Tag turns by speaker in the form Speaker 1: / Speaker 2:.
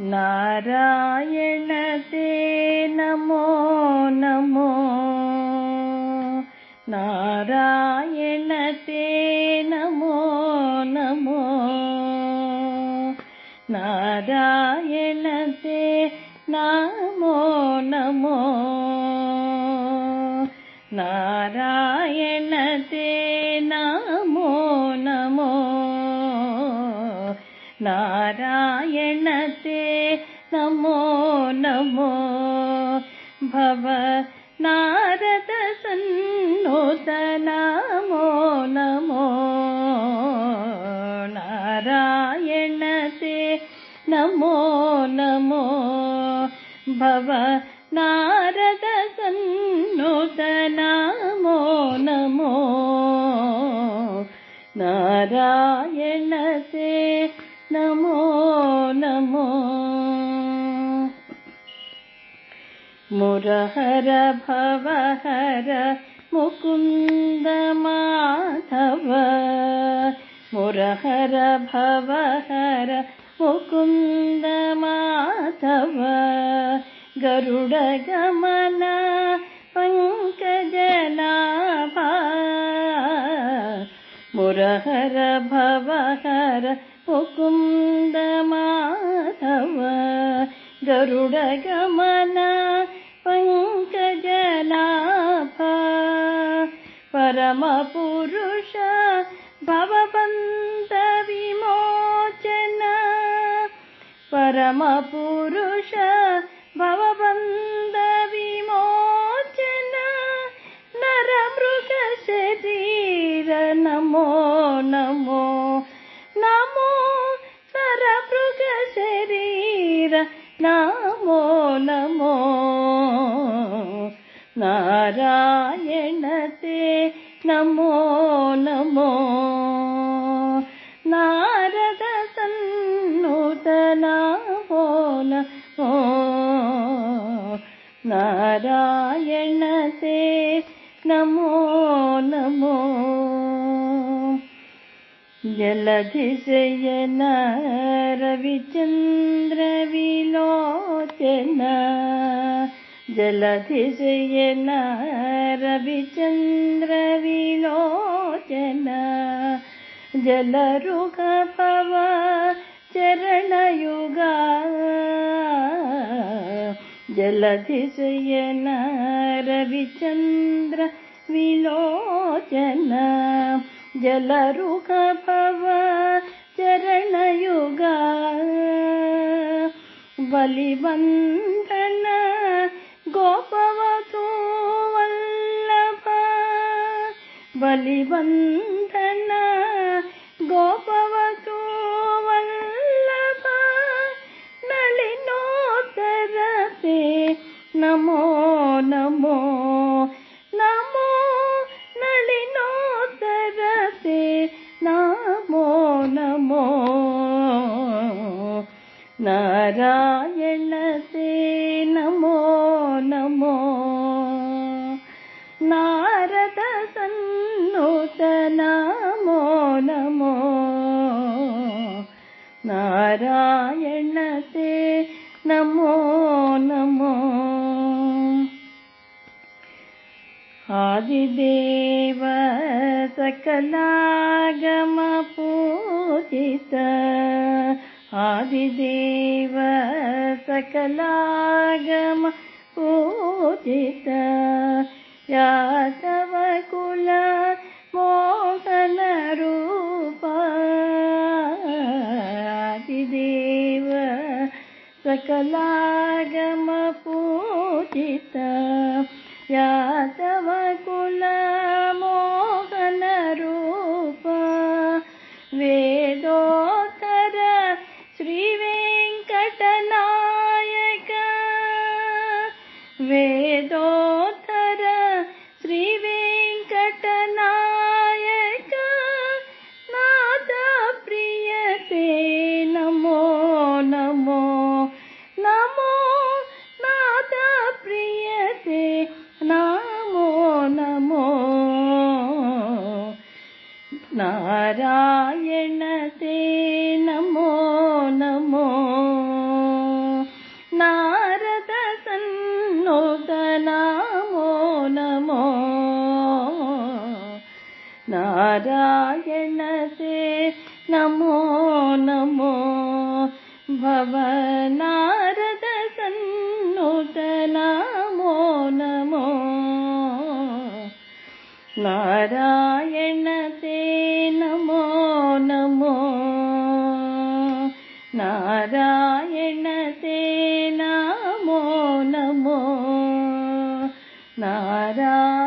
Speaker 1: नारायण ते नमो नमो नारायण ते नमो नमो नारायण ते नमो नमो नारायण ते नमो नमो नारायण ते नमो नमो भव नारद सन्नुत नमो नमो नारायण ते नमो नमो भव नारद सन्नुत नमो नमो नारायण ते नमो नमो मुरहर भवहर मुकुंद माधव मुरहर भवहर मुकुंद माधव गरुड़ गमन पंकजनाभा मुरहर भवहर मुकुंद माधव गरुड़ गमन पंकजनाभा परम पुरुष भवबंध विमोचन परम पुरुष भवबंध विमोचन नर मृग शरीर नमो नमो नमो नर मृग शरीर नमो नमो नारायण ते नमो नमो नारद सन्नुत नमो नमो नारायण ते नमो नमो जलधिशयन रविचंद्र विलोचन जलधिशयन रविचंद्र विलोचन जलरुग भव चरणयुगा जलधिशयन रविचंद्र विलोचन जलरुग भव चरणयुगा बलिबंधन गोपवधू वल्लभ बलिबंधन गोपवधू वल्लभ नलिनोत्तर ते नमो नमो नमो नलिनोत्तर ते नमो नमो नारायण ते नमो नमो नारद सन्नुत नमो नमो नारायण ते नमो नमो आदिदेव सकलागम पूजित आदिदेव सकलागम पूजित यादव कुल मोहन रूप आदिदेव सकलागम पूजित यादव कुल मोहन रूप वेदोत्तर श्री वेंकटनायक वेदोत्तर श्री वेंकटनायक नाद प्रिय ते नमो नमो नमो नाद प्रिय ते नमो नमो नारायण ते नारायण ते नमो नमो भवनारद सन्नुत नमो नमो नारायण ते नमो नमो नारायण ते नमो नमो नारायण